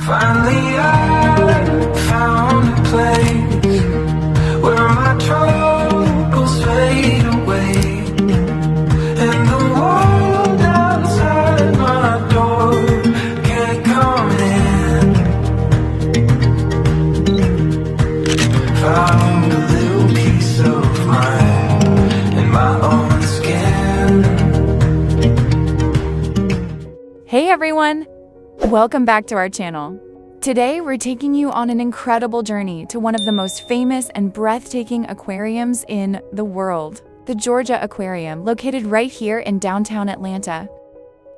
Finally I found a place where my troubles fade away, and the world outside my door can't come in. Found a little peace of mind in my own skin. Hey everyone! Welcome back to our channel. Today we're taking you on an incredible journey to one of the most famous and breathtaking aquariums in the world, the Georgia Aquarium, located right here in downtown Atlanta.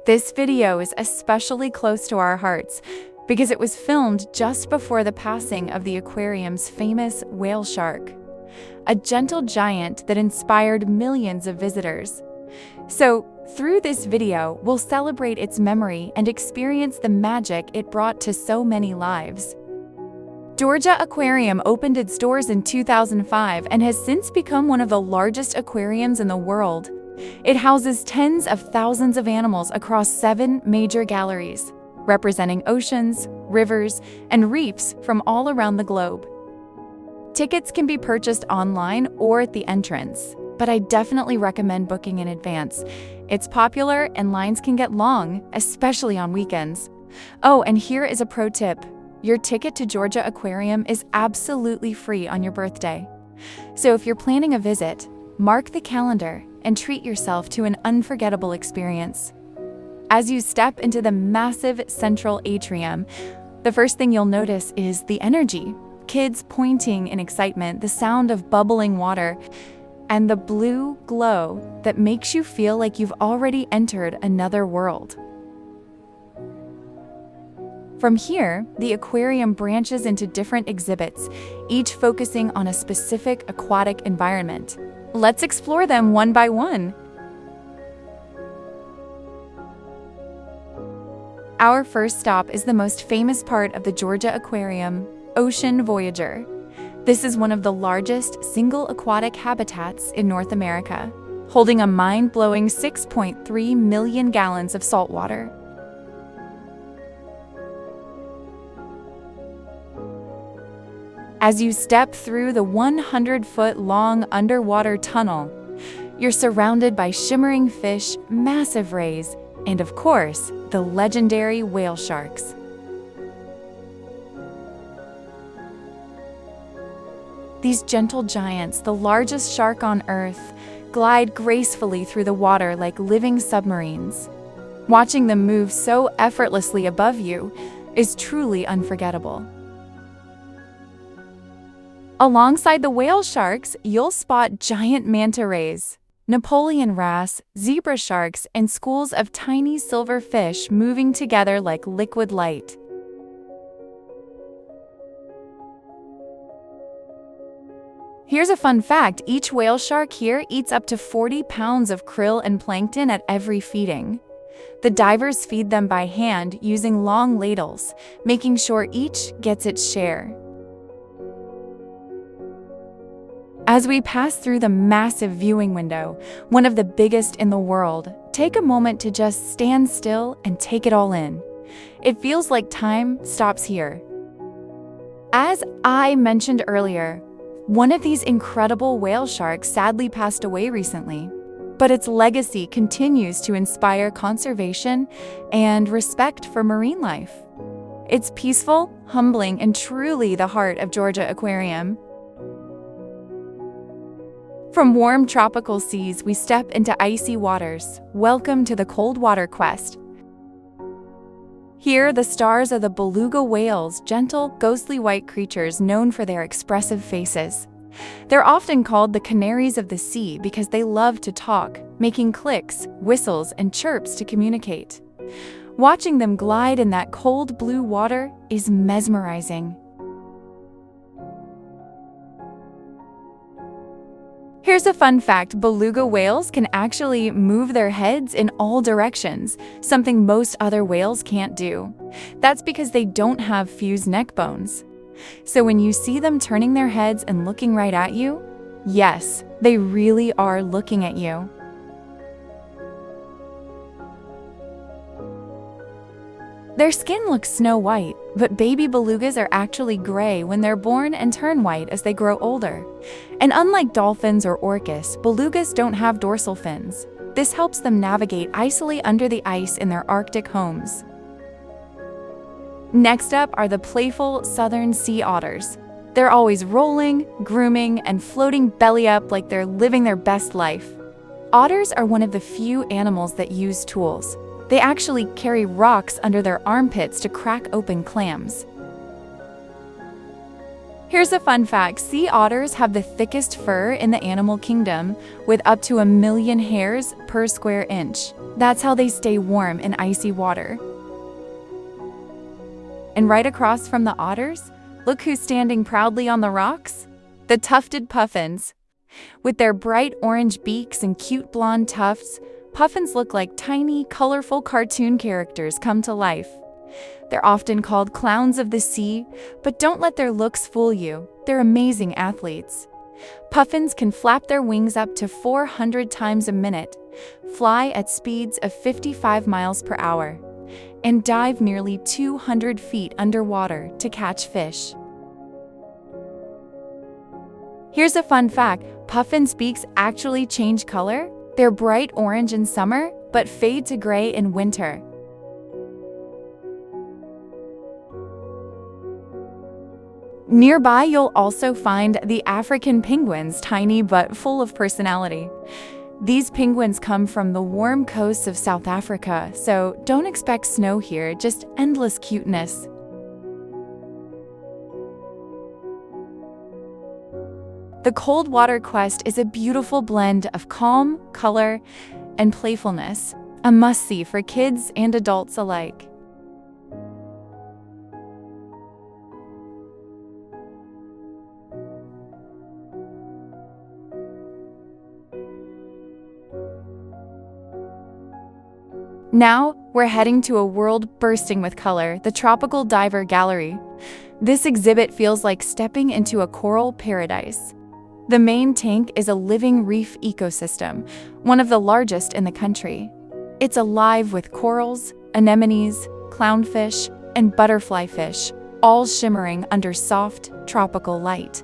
This video is especially close to our hearts because it was filmed just before the passing of the aquarium's famous whale shark, a gentle giant that inspired millions of visitors. So, through this video, we'll celebrate its memory and experience the magic it brought to so many lives. Georgia Aquarium opened its doors in 2005 and has since become one of the largest aquariums in the world. It houses tens of thousands of animals across 7 major galleries, representing oceans, rivers, and reefs from all around the globe. Tickets can be purchased online or at the entrance, but I definitely recommend booking in advance. It's popular and lines can get long, especially on weekends. Oh, and here is a pro tip. Your ticket to Georgia Aquarium is absolutely free on your birthday. So if you're planning a visit, mark the calendar and treat yourself to an unforgettable experience. As you step into the massive central atrium, the first thing you'll notice is the energy. Kids pointing in excitement, the sound of bubbling water, and the blue glow that makes you feel like you've already entered another world. From here, the aquarium branches into different exhibits, each focusing on a specific aquatic environment. Let's explore them one by one. Our first stop is the most famous part of the Georgia Aquarium, Ocean Voyager. This is one of the largest single aquatic habitats in North America, holding a mind-blowing 6.3 million gallons of salt water. As you step through the 100-foot-long underwater tunnel, you're surrounded by shimmering fish, massive rays, and of course, the legendary whale sharks. These gentle giants, the largest shark on Earth, glide gracefully through the water like living submarines. Watching them move so effortlessly above you is truly unforgettable. Alongside the whale sharks, you'll spot giant manta rays, Napoleon wrasse, zebra sharks, and schools of tiny silver fish moving together like liquid light. Here's a fun fact, each whale shark here eats up to 40 pounds of krill and plankton at every feeding. The divers feed them by hand using long ladles, making sure each gets its share. As we pass through the massive viewing window, one of the biggest in the world, take a moment to just stand still and take it all in. It feels like time stops here. As I mentioned earlier, one of these incredible whale sharks sadly passed away recently, but its legacy continues to inspire conservation and respect for marine life. It's peaceful, humbling, and truly the heart of Georgia Aquarium. From warm tropical seas, we step into icy waters. Welcome to the cold water quest. Here, the stars are the beluga whales, gentle, ghostly white creatures known for their expressive faces. They're often called the canaries of the sea because they love to talk, making clicks, whistles, and chirps to communicate. Watching them glide in that cold blue water is mesmerizing. Here's a fun fact, beluga whales can actually move their heads in all directions, something most other whales can't do. That's because they don't have fused neck bones. So when you see them turning their heads and looking right at you, yes, they really are looking at you. Their skin looks snow white, but baby belugas are actually gray when they're born and turn white as they grow older. And unlike dolphins or orcas, belugas don't have dorsal fins. This helps them navigate icily under the ice in their Arctic homes. Next up are the playful southern sea otters. They're always rolling, grooming, and floating belly up like they're living their best life. Otters are one of the few animals that use tools. They actually carry rocks under their armpits to crack open clams. Here's a fun fact: sea otters have the thickest fur in the animal kingdom, with up to 1 million hairs per square inch. That's how they stay warm in icy water. And right across from the otters, look who's standing proudly on the rocks? The tufted puffins. With their bright orange beaks and cute blonde tufts, puffins look like tiny, colorful cartoon characters come to life. They're often called clowns of the sea, but don't let their looks fool you. They're amazing athletes. Puffins can flap their wings up to 400 times a minute, fly at speeds of 55 miles per hour, and dive nearly 200 feet underwater to catch fish. Here's a fun fact: puffins' beaks actually change color. They're bright orange in summer, but fade to gray in winter. Nearby, you'll also find the African penguins, tiny but full of personality. These penguins come from the warm coasts of South Africa, so don't expect snow here, just endless cuteness. The cold water quest is a beautiful blend of calm, color, and playfulness, a must-see for kids and adults alike. Now, we're heading to a world bursting with color, the Tropical Diver Gallery. This exhibit feels like stepping into a coral paradise. The main tank is a living reef ecosystem, one of the largest in the country. It's alive with corals, anemones, clownfish, and butterfly fish, all shimmering under soft, tropical light.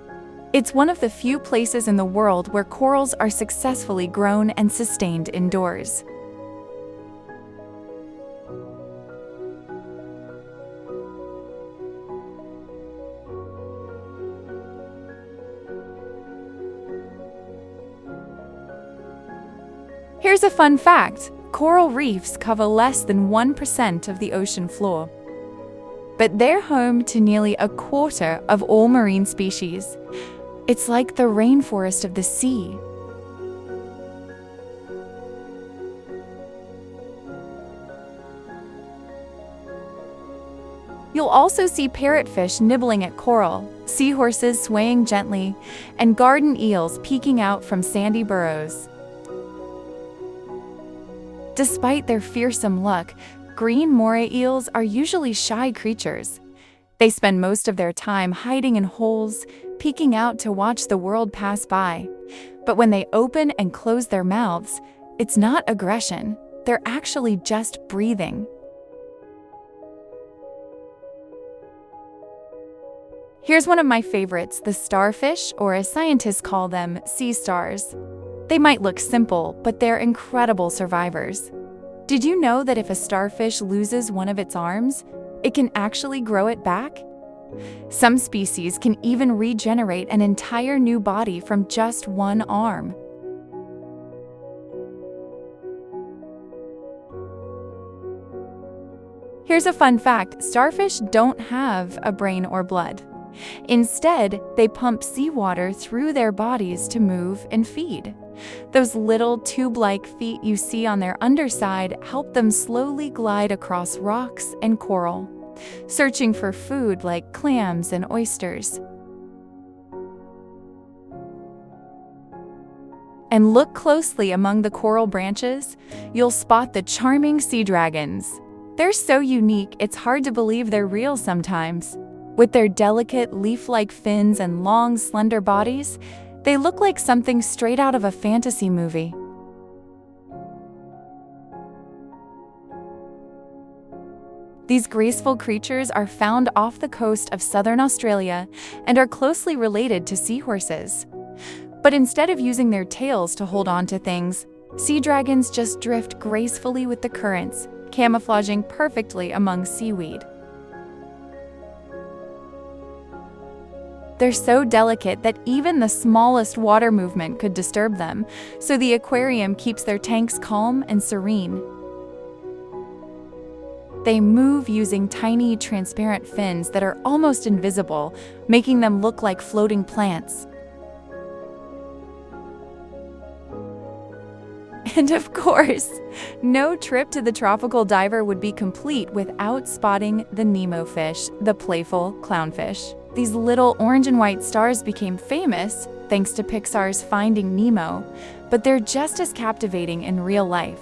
It's one of the few places in the world where corals are successfully grown and sustained indoors. Here's a fun fact: coral reefs cover less than 1% of the ocean floor. But they're home to nearly a quarter of all marine species. It's like the rainforest of the sea. You'll also see parrotfish nibbling at coral, seahorses swaying gently, and garden eels peeking out from sandy burrows. Despite their fearsome look, green moray eels are usually shy creatures. They spend most of their time hiding in holes, peeking out to watch the world pass by. But when they open and close their mouths, it's not aggression. They're actually just breathing. Here's one of my favorites, the starfish, or as scientists call them, sea stars. They might look simple, but they're incredible survivors. Did you know that if a starfish loses one of its arms, it can actually grow it back? Some species can even regenerate an entire new body from just one arm. Here's a fun fact: starfish don't have a brain or blood. Instead, they pump seawater through their bodies to move and feed. Those little tube-like feet you see on their underside help them slowly glide across rocks and coral, searching for food like clams and oysters. And look closely among the coral branches, you'll spot the charming sea dragons. They're so unique, it's hard to believe they're real sometimes. With their delicate, leaf-like fins and long, slender bodies, they look like something straight out of a fantasy movie. These graceful creatures are found off the coast of southern Australia and are closely related to seahorses. But instead of using their tails to hold on to things, sea dragons just drift gracefully with the currents, camouflaging perfectly among seaweed. They're so delicate that even the smallest water movement could disturb them, so the aquarium keeps their tanks calm and serene. They move using tiny, transparent fins that are almost invisible, making them look like floating plants. And of course, no trip to the tropical diver would be complete without spotting the Nemo fish, the playful clownfish. These little orange and white stars became famous thanks to Pixar's Finding Nemo, but they're just as captivating in real life.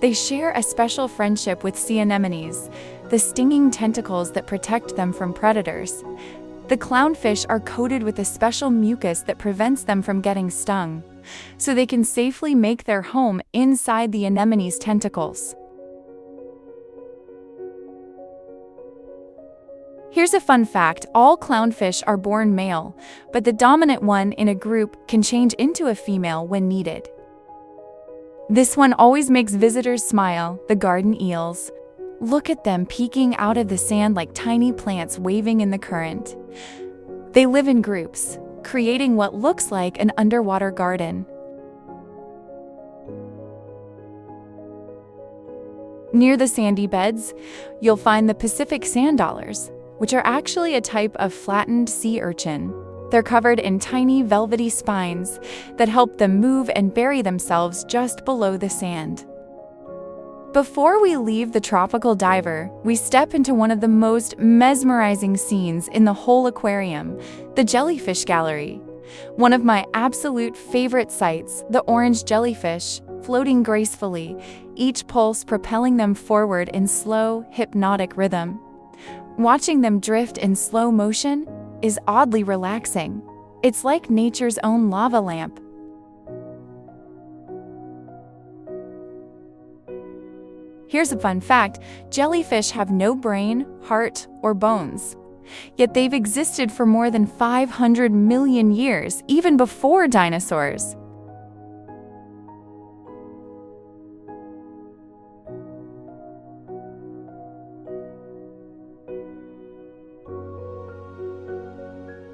They share a special friendship with sea anemones, the stinging tentacles that protect them from predators. The clownfish are coated with a special mucus that prevents them from getting stung, so they can safely make their home inside the anemone's tentacles. Here's a fun fact: all clownfish are born male, but the dominant one in a group can change into a female when needed. This one always makes visitors smile, the garden eels. Look at them peeking out of the sand like tiny plants waving in the current. They live in groups, creating what looks like an underwater garden. Near the sandy beds, you'll find the Pacific sand dollars, which are actually a type of flattened sea urchin. They're covered in tiny velvety spines that help them move and bury themselves just below the sand. Before we leave the tropical diver, we step into one of the most mesmerizing scenes in the whole aquarium, the jellyfish gallery. One of my absolute favorite sights, the orange jellyfish, floating gracefully, each pulse propelling them forward in slow, hypnotic rhythm. Watching them drift in slow motion is oddly relaxing. It's like nature's own lava lamp. Here's a fun fact: jellyfish have no brain, heart, or bones. Yet they've existed for more than 500 million years, even before dinosaurs.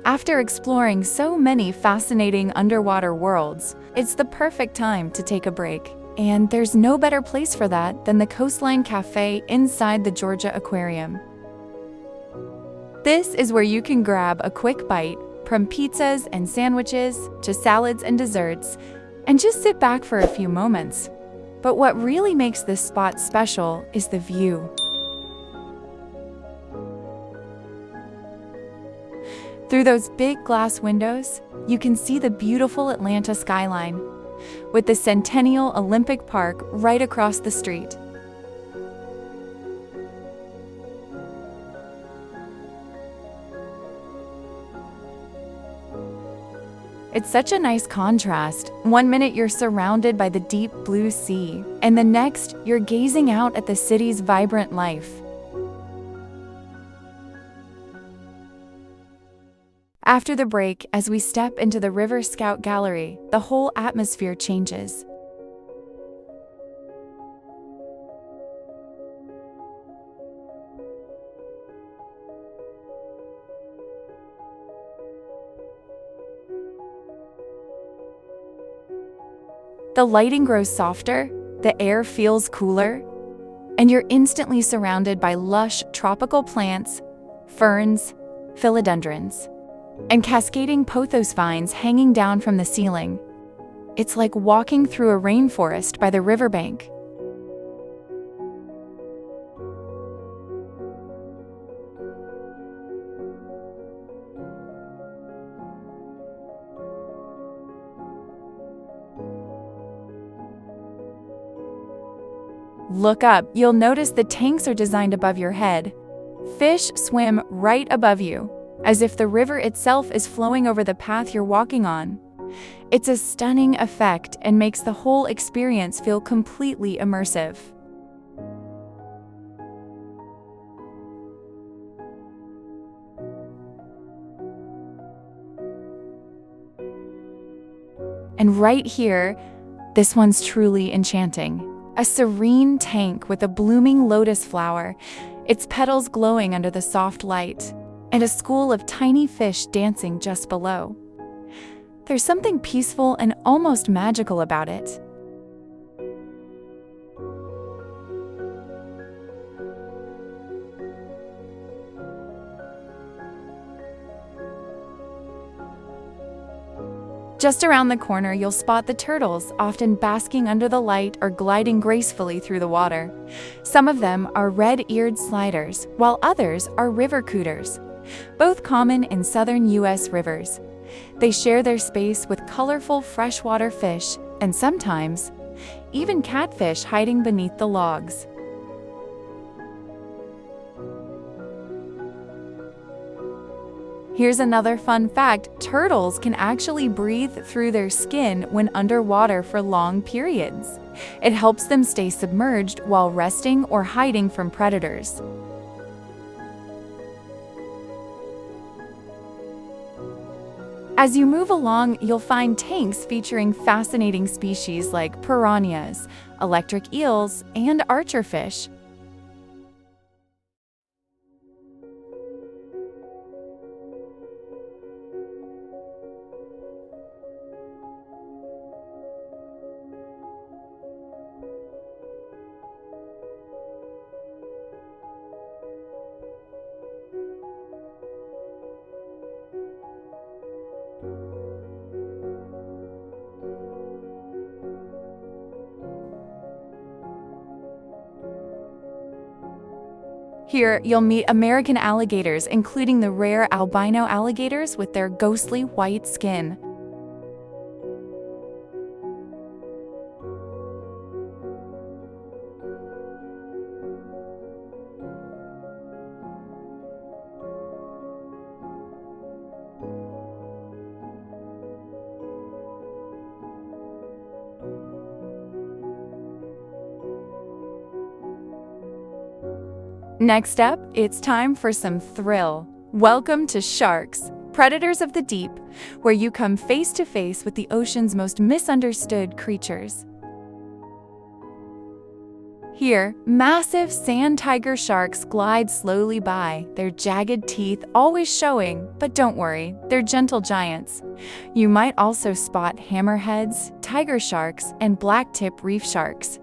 After exploring so many fascinating underwater worlds, it's the perfect time to take a break. And there's no better place for that than the Coastline Café inside the Georgia Aquarium. This is where you can grab a quick bite, from pizzas and sandwiches to salads and desserts, and just sit back for a few moments. But what really makes this spot special is the view. Through those big glass windows, you can see the beautiful Atlanta skyline, with the Centennial Olympic Park right across the street. It's such a nice contrast. One minute you're surrounded by the deep blue sea, and the next you're gazing out at the city's vibrant life. After the break, as we step into the River Scout Gallery, the whole atmosphere changes. The lighting grows softer, the air feels cooler, and you're instantly surrounded by lush tropical plants, ferns, philodendrons, and cascading pothos vines hanging down from the ceiling. It's like walking through a rainforest by the riverbank. Look up, you'll notice the tanks are designed above your head. Fish swim right above you, as if the river itself is flowing over the path you're walking on. It's a stunning effect and makes the whole experience feel completely immersive. And right here, this one's truly enchanting. A serene tank with a blooming lotus flower, its petals glowing under the soft light, and a school of tiny fish dancing just below. There's something peaceful and almost magical about it. Just around the corner, you'll spot the turtles, often basking under the light or gliding gracefully through the water. Some of them are red-eared sliders, while others are river cooters, both common in southern U.S. rivers. They share their space with colorful freshwater fish and sometimes even catfish hiding beneath the logs. Here's another fun fact: turtles can actually breathe through their skin when underwater for long periods. It helps them stay submerged while resting or hiding from predators. As you move along, you'll find tanks featuring fascinating species like piranhas, electric eels, and archerfish. Here, you'll meet American alligators, including the rare albino alligators with their ghostly white skin. Next up, it's time for some thrill. Welcome to sharks, predators of the deep, where you come face to face with the ocean's most misunderstood creatures. Here, massive sand tiger sharks glide slowly by, their jagged teeth always showing, but don't worry, they're gentle giants. You might also spot hammerheads, tiger sharks, and blacktip reef sharks.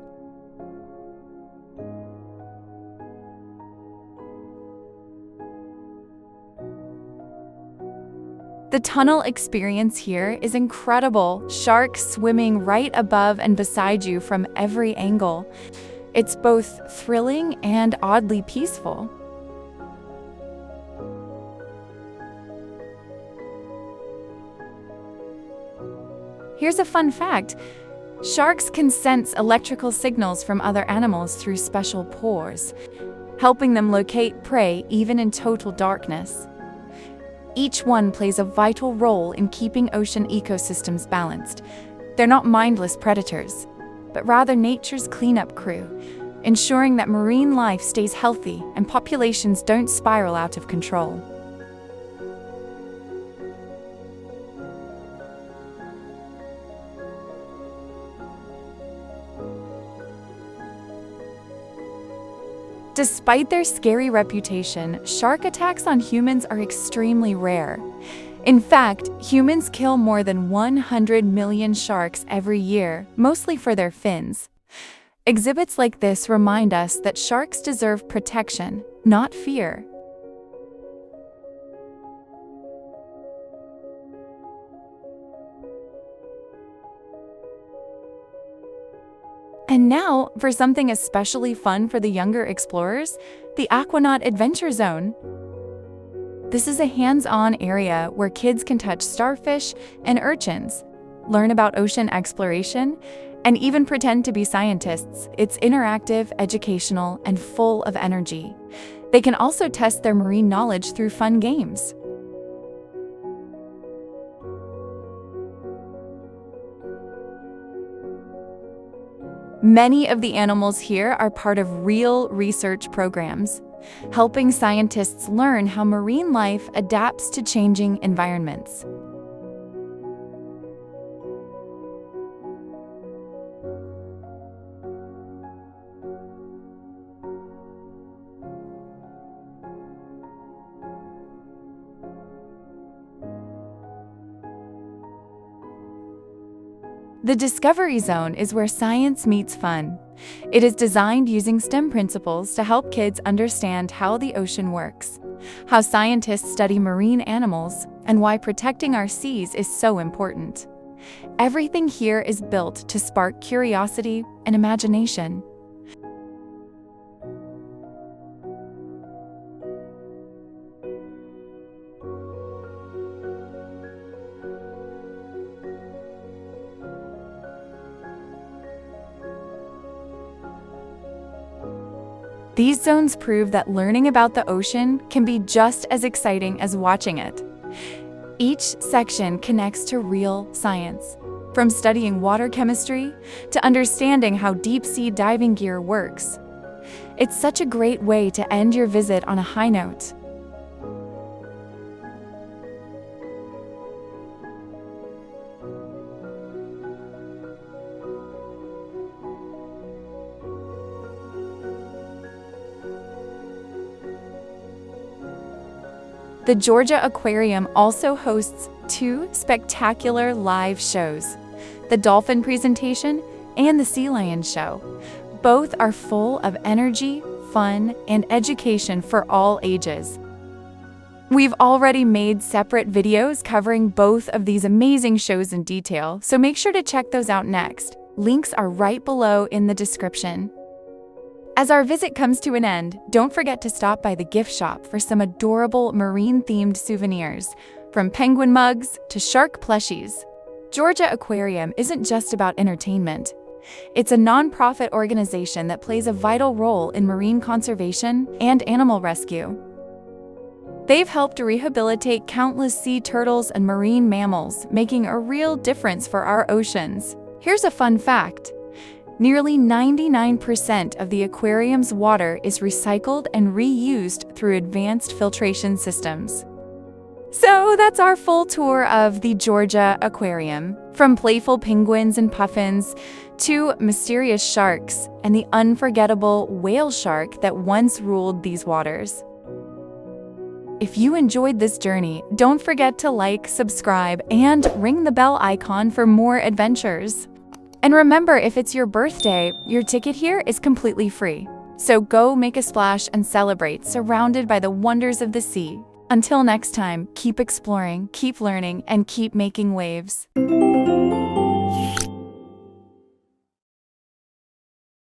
The tunnel experience here is incredible, sharks swimming right above and beside you from every angle. It's both thrilling and oddly peaceful. Here's a fun fact: sharks can sense electrical signals from other animals through special pores, helping them locate prey even in total darkness. Each one plays a vital role in keeping ocean ecosystems balanced. They're not mindless predators, but rather nature's cleanup crew, ensuring that marine life stays healthy and populations don't spiral out of control. Despite their scary reputation, shark attacks on humans are extremely rare. In fact, humans kill more than 100 million sharks every year, mostly for their fins. Exhibits like this remind us that sharks deserve protection, not fear. And now, for something especially fun for the younger explorers, the Aquanaut Adventure Zone. This is a hands-on area where kids can touch starfish and urchins, learn about ocean exploration, and even pretend to be scientists. It's interactive, educational, and full of energy. They can also test their marine knowledge through fun games. Many of the animals here are part of real research programs, helping scientists learn how marine life adapts to changing environments. The Discovery Zone is where science meets fun. It is designed using STEM principles to help kids understand how the ocean works, how scientists study marine animals, and why protecting our seas is so important. Everything here is built to spark curiosity and imagination. These zones prove that learning about the ocean can be just as exciting as watching it. Each section connects to real science, from studying water chemistry to understanding how deep-sea diving gear works. It's such a great way to end your visit on a high note. The Georgia Aquarium also hosts 2 spectacular live shows, the Dolphin Presentation and the Sea Lion Show. Both are full of energy, fun, and education for all ages. We've already made separate videos covering both of these amazing shows in detail, so make sure to check those out next. Links are right below in the description. As our visit comes to an end, don't forget to stop by the gift shop for some adorable marine-themed souvenirs, from penguin mugs to shark plushies. Georgia Aquarium isn't just about entertainment. It's a non-profit organization that plays a vital role in marine conservation and animal rescue. They've helped rehabilitate countless sea turtles and marine mammals, making a real difference for our oceans. Here's a fun fact. Nearly 99% of the aquarium's water is recycled and reused through advanced filtration systems. So that's our full tour of the Georgia Aquarium, from playful penguins and puffins to mysterious sharks and the unforgettable whale shark that once ruled these waters. If you enjoyed this journey, don't forget to like, subscribe, and ring the bell icon for more adventures. And remember, if it's your birthday, your ticket here is completely free. So go make a splash and celebrate, surrounded by the wonders of the sea. Until next time, keep exploring, keep learning, and keep making waves.